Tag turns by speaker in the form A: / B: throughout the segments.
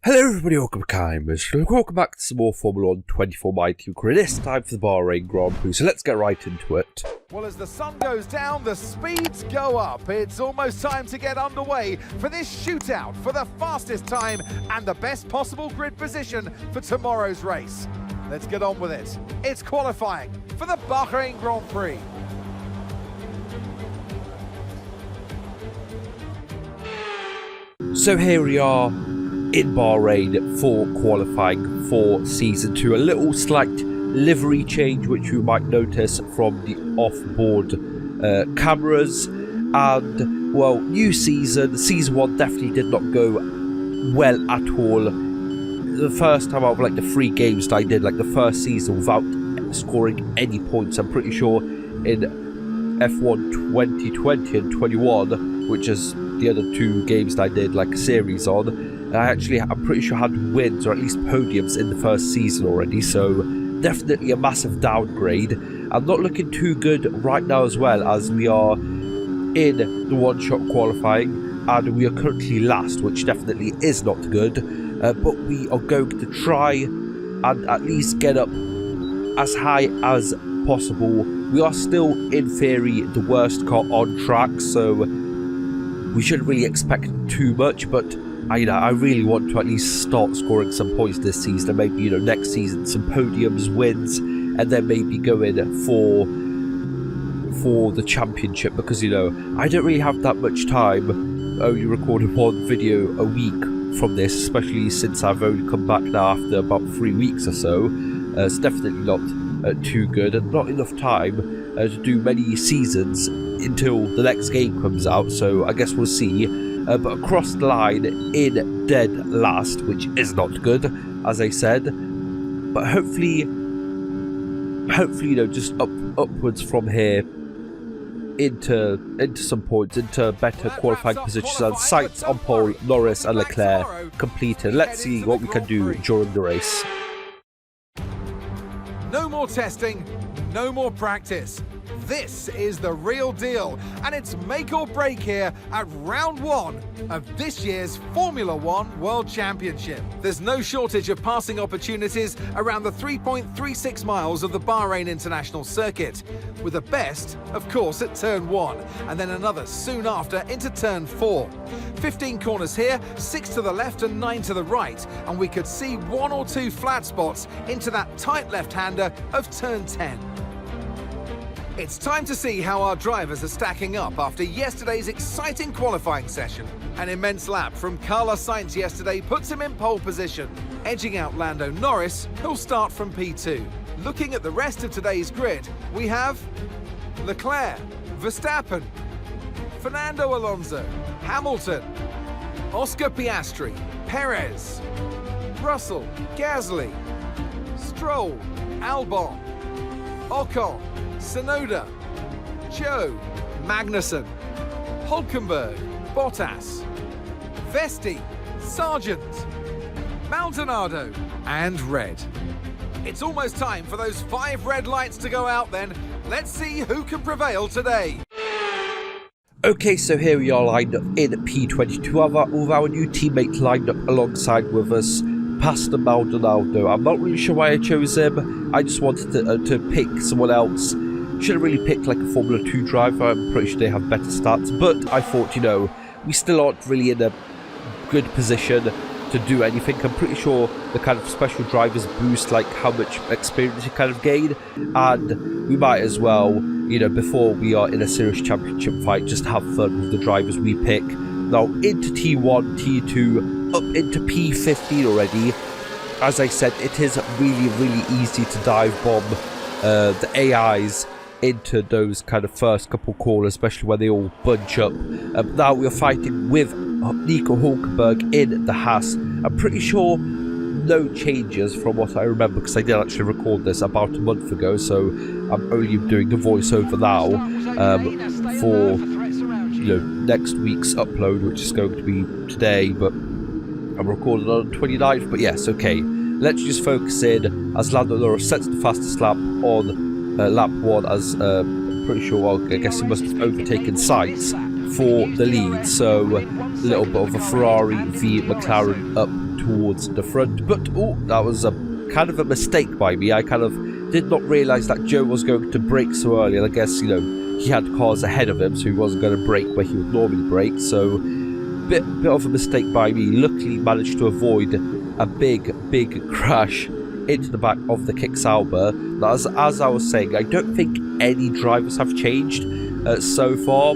A: Hello everybody, welcome back to some more Formula 1 24 My Team Career, this time for the Bahrain Grand Prix, so let's get right into it.
B: Well, as the sun goes down, the speeds go up. It's almost time to get underway for this shootout for the fastest time and the best possible grid position for tomorrow's race. Let's get on with it. It's qualifying for the Bahrain Grand Prix.
A: So here we are in Bahrain for qualifying for Season 2. A little slight livery change which you might notice from the off-board cameras. And, well, new season. Season 1 definitely did not go well at all. The first time out of like the 3 games that I did, like the first season, without scoring any points. I'm pretty sure in F1 2020 and 21, which is the other 2 games that I did like a series on, I'm pretty sure had wins or at least podiums in the first season already, so definitely a massive downgrade. I'm not looking too good right now as well, as we are in the one-shot qualifying and we are currently last, which definitely is not good, but we are going to try and at least get up as high as possible. We are still in theory the worst car on track, so we shouldn't really expect too much, but I really want to at least start scoring some points this season, and maybe, next season some podiums, wins, and then maybe go in for the championship, because, I don't really have that much time. Only recorded 1 video a week from this, especially since I've only come back now after about 3 weeks or so. It's definitely not too good, and not enough time to do many seasons until the next game comes out, so I guess we'll see. But across the line in dead last, which is not good, as I said, but hopefully, just upwards from here into some points, into better qualifying positions, and sights on pole, Norris and Leclerc completed. Let's see what we can do during the race.
B: No more testing, no more practice. This is the real deal, and it's make or break here at round 1 of this year's Formula 1 World Championship. There's no shortage of passing opportunities around the 3.36 miles of the Bahrain International Circuit, with the best, of course, at turn 1, and then another soon after into turn 4. 15 corners here, 6 to the left and 9 to the right, and we could see 1 or 2 flat spots into that tight left-hander of turn 10. It's time to see how our drivers are stacking up after yesterday's exciting qualifying session. An immense lap from Carlos Sainz yesterday puts him in pole position, edging out Lando Norris, who'll start from P2. Looking at the rest of today's grid, we have Leclerc, Verstappen, Fernando Alonso, Hamilton, Oscar Piastri, Perez, Russell, Gasly, Stroll, Albon, Ocon, Tsunoda, Joe, Magnussen, Hulkenberg, Bottas, Vesti, Sargent, Maldonado, and Red. It's almost time for those 5 red lights to go out then. Let's see who can prevail today.
A: Okay, so here we are lined up in P22 with our new teammate lined up alongside with us, Pastor Maldonado. I'm not really sure why I chose him. I just wanted to pick someone else. Should have really picked like a Formula 2 driver. I'm pretty sure they have better stats, but I thought, we still aren't really in a good position to do anything. I'm pretty sure the kind of special drivers boost like how much experience you kind of gain, and we might as well, before we are in a serious championship fight, just have fun with the drivers we pick. Now into T1, T2, up into P15 already. As I said, it is really, really easy to dive bomb the AIs into those kind of first couple corners, especially when they all bunch up. Now we are fighting with Nico Hulkenberg in the Haas. I'm pretty sure no changes from what I remember, because I did actually record this about a month ago, so I'm only doing the voiceover now for next week's upload, which is going to be today, but I'm recording on the 29th. But yes, okay, let's just focus in as Lando Norris sets the fastest lap on lap 1, as pretty sure, well, I guess he must have overtaken Sainz for the lead, so a little bit of a Ferrari v McLaren up towards the front. But, oh, that was a kind of a mistake by me. I kind of did not realise that Joe was going to brake so early. And I guess, you know, he had cars ahead of him, so he wasn't going to brake where he would normally brake. So, bit of a mistake by me. Luckily, managed to avoid a big crash into the back of the Kick Sauber. Now, as I was saying, I don't think any drivers have changed so far.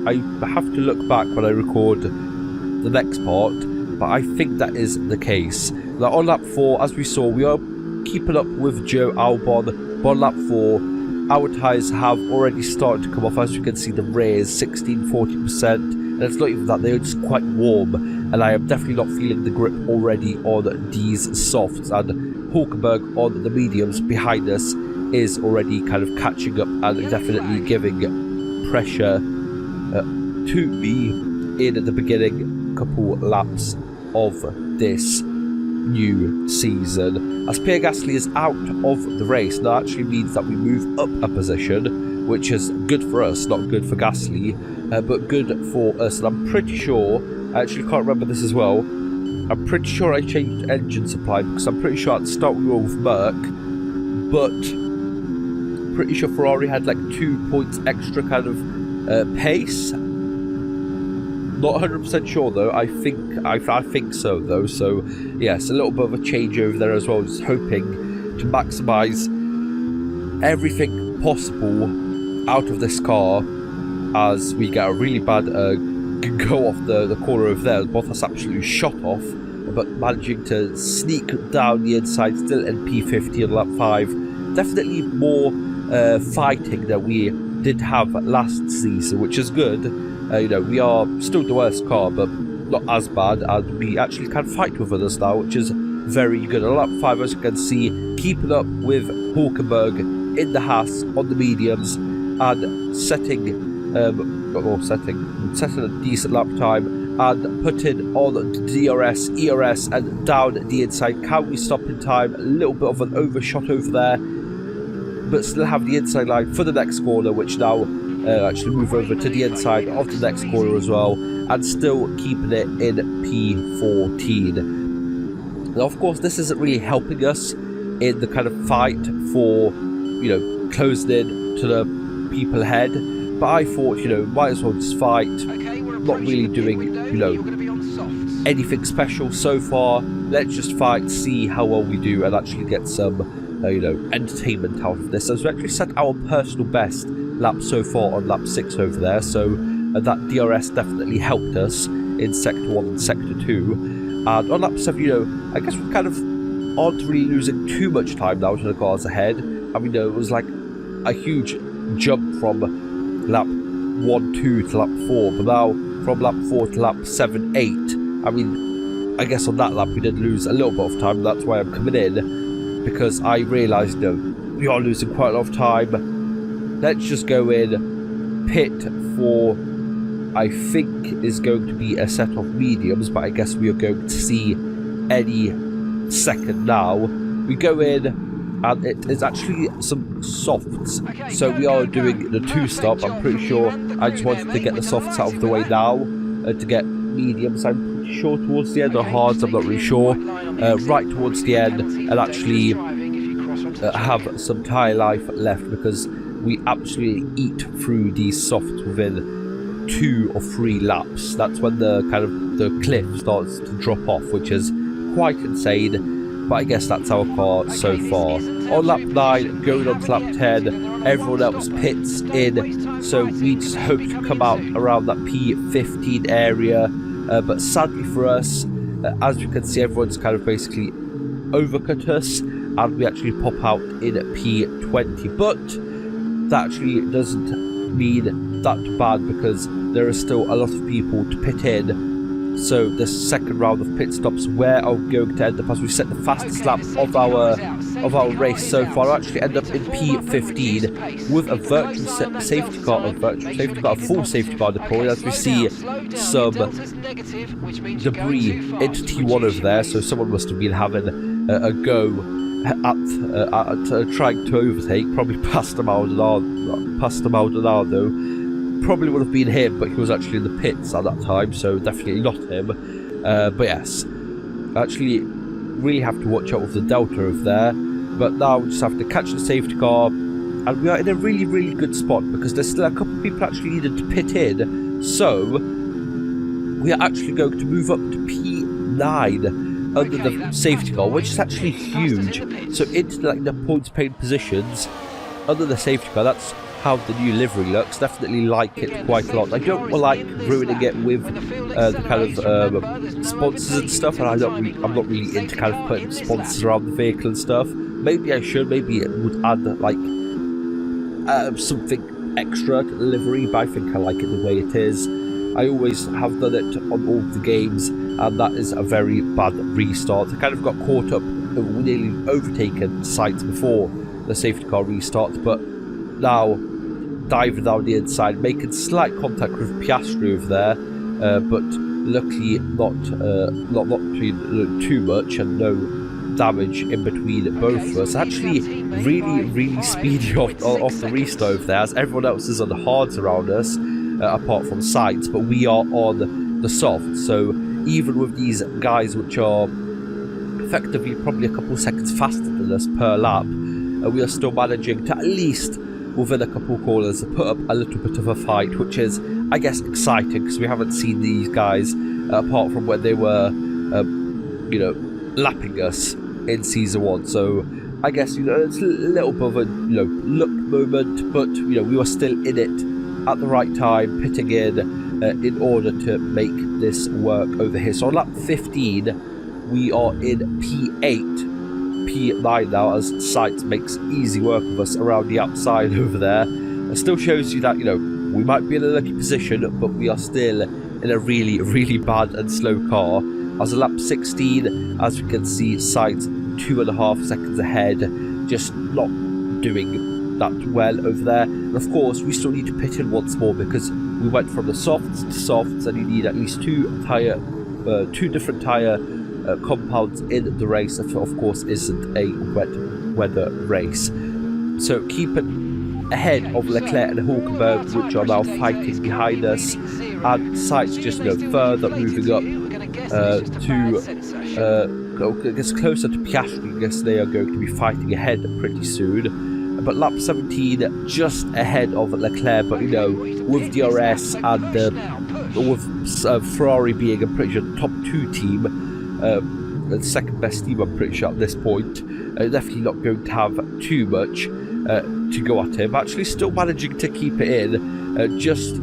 A: I have to look back when I record the next part, but I think that is the case. Now, on lap 4, as we saw, we are keeping up with Joe Albon, but on lap 4, our tyres have already started to come off. As you can see, the rear is 16-40%, and it's not even that, they're just quite warm, and I am definitely not feeling the grip already on these softs, and Hulkenberg on the mediums behind us is already kind of catching up and definitely giving pressure to me in the beginning couple laps of this new season. As Pierre Gasly is out of the race, that actually means that we move up a position, which is good for us, not good for Gasly, but good for us. And I'm pretty sure, I actually can't remember this as well, I'm pretty sure I changed engine supply, because I'm pretty sure at the start we were with Merc, but pretty sure Ferrari had like 2 points extra kind of pace. Not 100% sure though. I think so though. So yes, a little bit of a change over there as well. Just hoping to maximise everything possible out of this car as we get a really bad go off the corner over there. Bottas absolutely shot off, but managing to sneak down the inside, still in P50 on lap 5. Definitely more fighting than we did have last season, which is good. You know, we are still the worst car, but not as bad, and we actually can fight with others now, which is very good. On lap 5, as you can see, keeping up with Hulkenberg in the Haas on the mediums and setting a decent lap time and putting on the DRS, ERS and down the inside. Can we stop in time? A little bit of an overshot over there, but still have the inside line for the next corner, which now actually move over to the inside of the next corner as well, and still keeping it in P14. Now, of course, this isn't really helping us in the kind of fight for, you know, closing in to the people ahead, but I thought, you know, might as well just fight. Not really doing, you know, anything special so far. Let's just fight, see how well we do, and actually get some you know, entertainment out of this, as we actually set our personal best lap so far on lap 6 over there, so that DRS definitely helped us in sector 1 and sector 2. And on lap 7, you know, I guess we kind of aren't really losing too much time now to the cars ahead. I mean, it was like a huge jump from lap 1, 2 to lap 4, but now from lap 4 to lap 7, 8, I mean, I guess on that lap we did lose a little bit of time. That's why I'm coming in, because I realised, you know, we are losing quite a lot of time. Let's just go in, pit for, I think, is going to be a set of mediums, but I guess we are going to see any second now. We go in, and it is actually some softs. So we are doing the 2-stop. I'm pretty sure I just wanted to get the softs out of the way now to get mediums. I'm pretty sure towards the end, or hards, I'm not really sure. Right towards the end, and actually have some tyre life left, because we absolutely eat through these softs within 2 or 3 laps. That's when the kind of the cliff starts to drop off, which is quite insane, but I guess that's our car so far. On lap 9, going on to lap 10, everyone else pits in, so we just hope to come out around that P15 area, but sadly for us, as you can see, everyone's kind of basically overcut us, and we actually pop out in P20, but that actually doesn't mean that bad, because there are still a lot of people to pit in. So the second round of pit stops, where I'm going to end up, as we set the fastest lap of our race so far, I actually end up in P15 with a virtual safety car, a full safety car deployed, as we see some debris into T1 over there. So someone must have been having a go at trying to overtake, probably past Maldonado. Probably would have been him, but he was actually in the pits at that time, so definitely not him. But yes, Actually, really have to watch out with the Delta over there. But now we just have to catch the safety car. And we are in a really, really good spot because there's still a couple of people actually needed to pit in. So, we are actually going to move up to P9 under the safety car, which is actually huge. So, into like the points paid positions under the safety car, that's how the new livery looks. Definitely like it quite a lot. I don't like ruining it with the kind of sponsors and stuff, and I'm not really into kind of putting sponsors around the vehicle and stuff. Maybe I should. Maybe it would add like something extra to the livery, but I think I like it the way it is. I always have done it on all of the games, and that is a very bad restart. I kind of got caught up, nearly overtaken sites before the safety car restart, but now diving down the inside, making slight contact with Piastri over there, but luckily not too much, and no damage in between both of us. Actually, really speedy off the restart over there, as everyone else is on the hards around us, apart from sides, but we are on the soft. So even with these guys, which are effectively probably a couple seconds faster than us per lap, we are still managing to at least within a couple corners to put up a little bit of a fight, which is, I guess, exciting because we haven't seen these guys apart from when they were, lapping us in Season 1. So I guess, it's a little bit of a, luck moment, but, we were still in it at the right time, pitting in order to make this work over here. So on lap 15, we are in P8. P9 now, as Sights makes easy work of us around the outside over there. It still shows you that, we might be in a lucky position, but we are still in a really bad and slow car. As a lap 16, as we can see, Sights 2.5 seconds ahead, just not doing that well over there. And of course, we still need to pit in once more because we went from the softs to softs, and you need at least two different tyre compounds in the race. If of course isn't a wet weather race. So keep it ahead of Leclerc and Hulkenberg, which are now fighting behind us, and Sights just further moving up to gets closer to Piastri. I guess they are going to be fighting ahead pretty soon. But lap 17 just ahead of Leclerc, but with DRS and with Ferrari being a pretty sure top 2 team, the second best team I'm pretty sure at this point, definitely not going to have too much to go at him. Actually still managing to keep it in just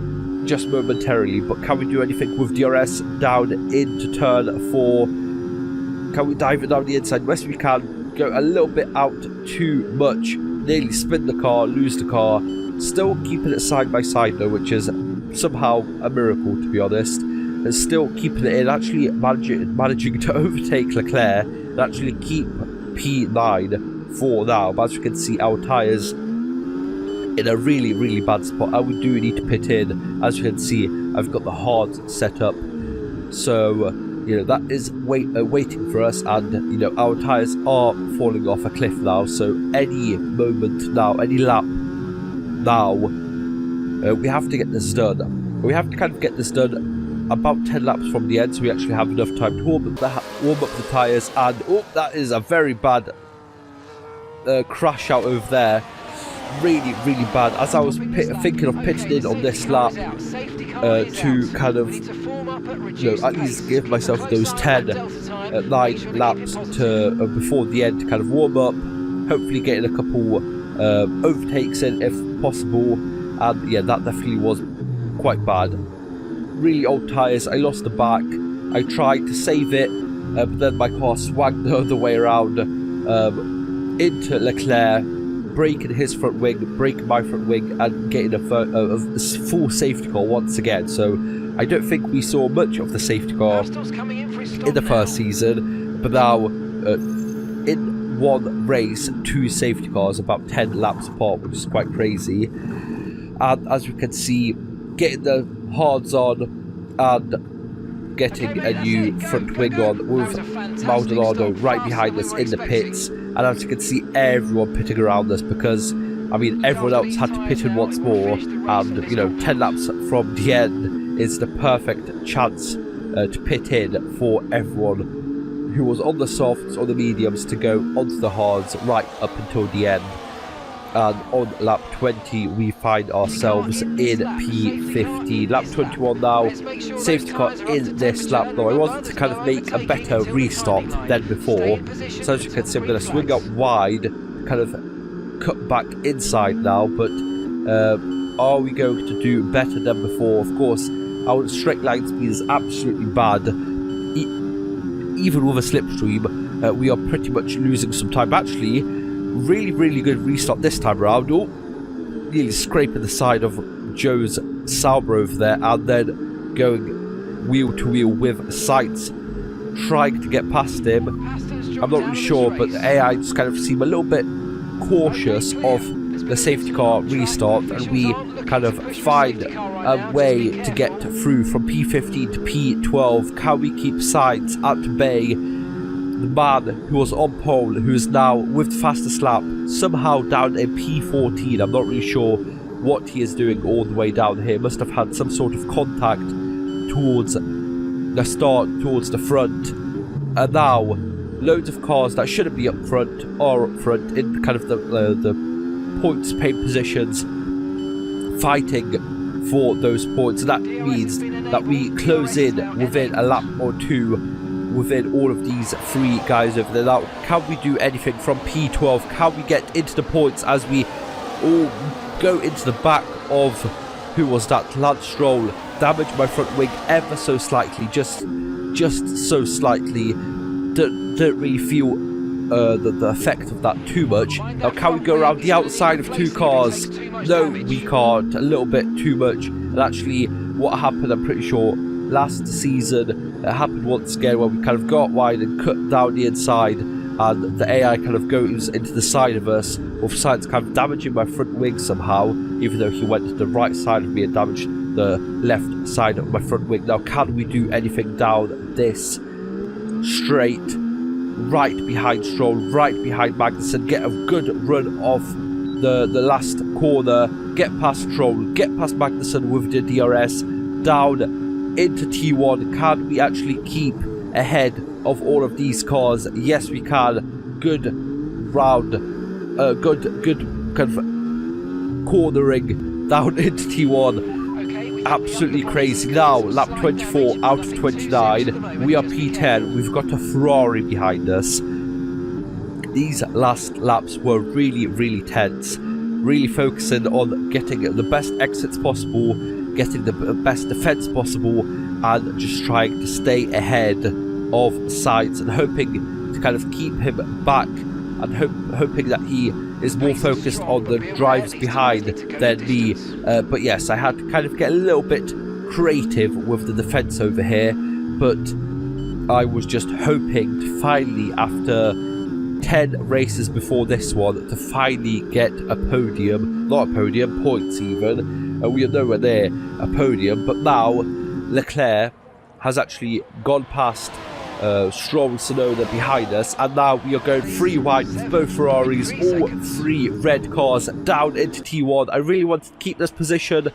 A: momentarily, but can we do anything with DRS down into turn 4? Can we dive it down the inside? Yes, we can. Go a little bit out too much, nearly spin the car, lose the car. Still keeping it side by side though, which is somehow a miracle, to be honest. And still keeping it in, actually managing to overtake Leclerc and actually keep P9 for now. But as you can see, our tyres in a really bad spot, and we do need to pit in. As you can see, I've got the hard set up, so that is waiting for us, and our tyres are falling off a cliff now. So any moment now, any lap now, we have to get this done. We have to kind of get this done about 10 laps from the end, so we actually have enough time to warm up the tyres. And that is a very bad crash out over there. Really bad. As I was thinking of pitting in on this lap to kind of at least give myself those 9 laps to before the end to kind of warm up, hopefully getting a couple overtakes in if possible. And yeah, that definitely was quite bad. Really old tyres. I lost the back. I tried to save it, but then my car swagged the other way around into Leclerc, breaking his front wing, breaking my front wing, and getting a full safety car once again. So I don't think we saw much of the safety car in the first season, but now in one race, 2 safety cars about 10 laps apart, which is quite crazy. And as we can see, getting the hards on and getting a new front wing on with Maldonado right behind us in the pits. And as you can see, everyone pitting around us because, everyone else had to pit in once more. And, 10 laps from the end is the perfect chance to pit in for everyone who was on the softs or the mediums to go onto the hards right up until the end. And on lap 20 we find ourselves in P15. Lap 21 now, safety car in this lap though. I wanted to kind of make a better restart than before, so as you can see I'm going to swing up wide, kind of cut back inside now, but are we going to do better than before? Of course, our straight line speed is absolutely bad. Even with a slipstream, we are pretty much losing some time. Actually, really good restart this time around. Oh, nearly scraping the side of Joe's Sauber over there, and then going wheel to wheel with sights, trying to get past him. I'm not really sure, but the AI just kind of seem a little bit cautious of the safety car restart, and we kind of find a way to get through from P15 to P12. Can we keep sights at bay? The man who was on pole, who is now with the fastest lap, somehow down in P14. I'm not really sure what he is doing all the way down here. Must have had some sort of contact towards the start, towards the front. And now, loads of cars that shouldn't be up front are up front in kind of the points paid positions, fighting for those points. And that means that we close in within a lap or two within all of these three guys over there. Now, can we do anything from P12? Can we get into the points as we all go into the back of, who was that, Lance Stroll? Damage my front wing ever so slightly, just so slightly. Don't really feel the effect of that too much. Now, can we go around the outside of two cars? No, we can't. A little bit too much. And actually, what happened, I'm pretty sure, last season, it happened once again where we kind of got wide and cut down the inside, and the AI kind of goes into the side of us, with sights kind of damaging my front wing somehow, even though he went to the right side of me and damaged the left side of my front wing. Now, can we do anything down this straight, right behind Stroll, right behind Magnussen, get a good run off the last corner, get past Stroll, get past Magnussen with the DRS, down into T1. Can we actually keep ahead of all of these cars? Yes, we can. Good round, good kind of cornering down into T1. Absolutely crazy. Now, lap 24 out of 29. We are P10. We've got a Ferrari behind us. These last laps were really tense. Really focusing on getting the best exits possible, getting the best defense possible, and just trying to stay ahead of Sainz and hoping to kind of keep him back, and hoping that he is more focused on the drives behind than me. But yes, I had to kind of get a little bit creative with the defense over here, but I was just hoping to finally, after 10 races before this one, to finally get a podium. Not a podium, points even. We are nowhere near a podium, but now Leclerc has actually gone past Stroll and Tsunoda behind us, and now we are going 3 wide with both Ferraris, all 3 red cars down into T1. I really wanted to keep this position,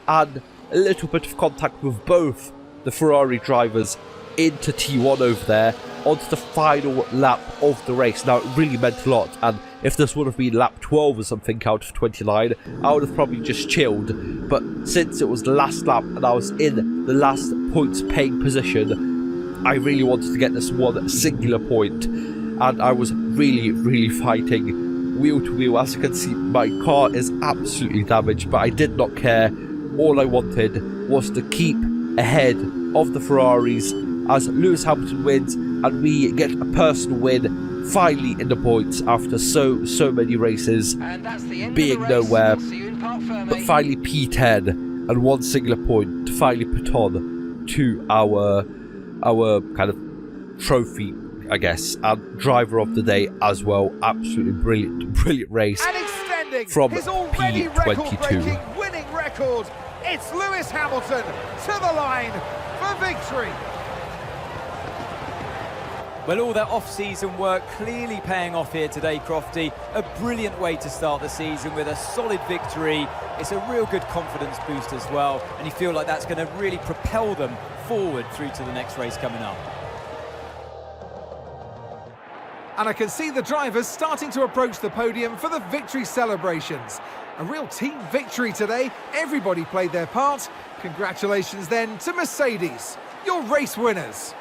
A: and a little bit of contact with both the Ferrari drivers into T1 over there, onto the final lap of the race. Now, it really meant a lot, and if this would have been lap 12 or something out of 29, I would have probably just chilled. But since it was the last lap and I was in the last points paying position, I really wanted to get this one singular point, and I was really fighting wheel to wheel. As you can see, my car is absolutely damaged, but I did not care. All I wanted was to keep ahead of the Ferraris as Lewis Hamilton wins, and we get a personal win finally in the points after so many races being nowhere. But finally P10 and one singular point to finally put on to our kind of trophy, I guess, and driver of the day as well. Absolutely brilliant race from P22.
B: Winning record. It's Lewis Hamilton to the line for victory.
C: Well, all that off-season work clearly paying off here today, Crofty. A brilliant way to start the season with a solid victory. It's a real good confidence boost as well, and you feel like that's going to really propel them forward through to the next race coming up.
B: And I can see the drivers starting to approach the podium for the victory celebrations. A real team victory today. Everybody played their part. Congratulations then to Mercedes, your race winners.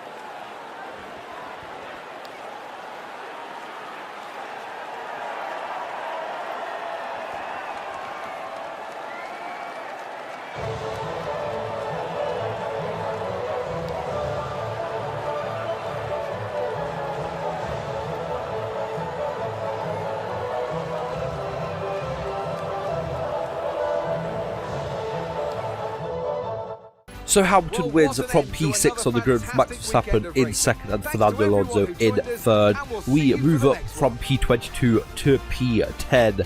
A: So Hamilton wins from P6 on the grid with Max Verstappen in second and Fernando Alonso in third. We move up from P22 to P10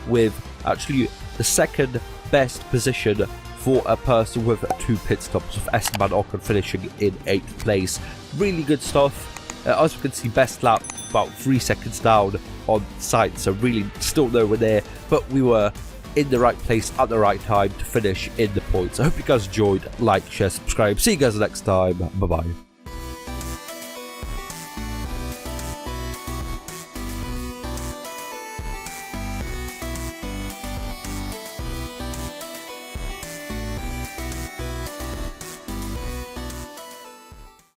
A: with actually the second best position for a person with 2 pit stops, with Esteban Ocon finishing in 8th place. Really good stuff. As you can see, best lap about 3 seconds down on site, so really still nowhere near, but we were in the right place at the right time to finish in the points. I hope you guys enjoyed. Like, share, subscribe. See you guys next time. Bye bye.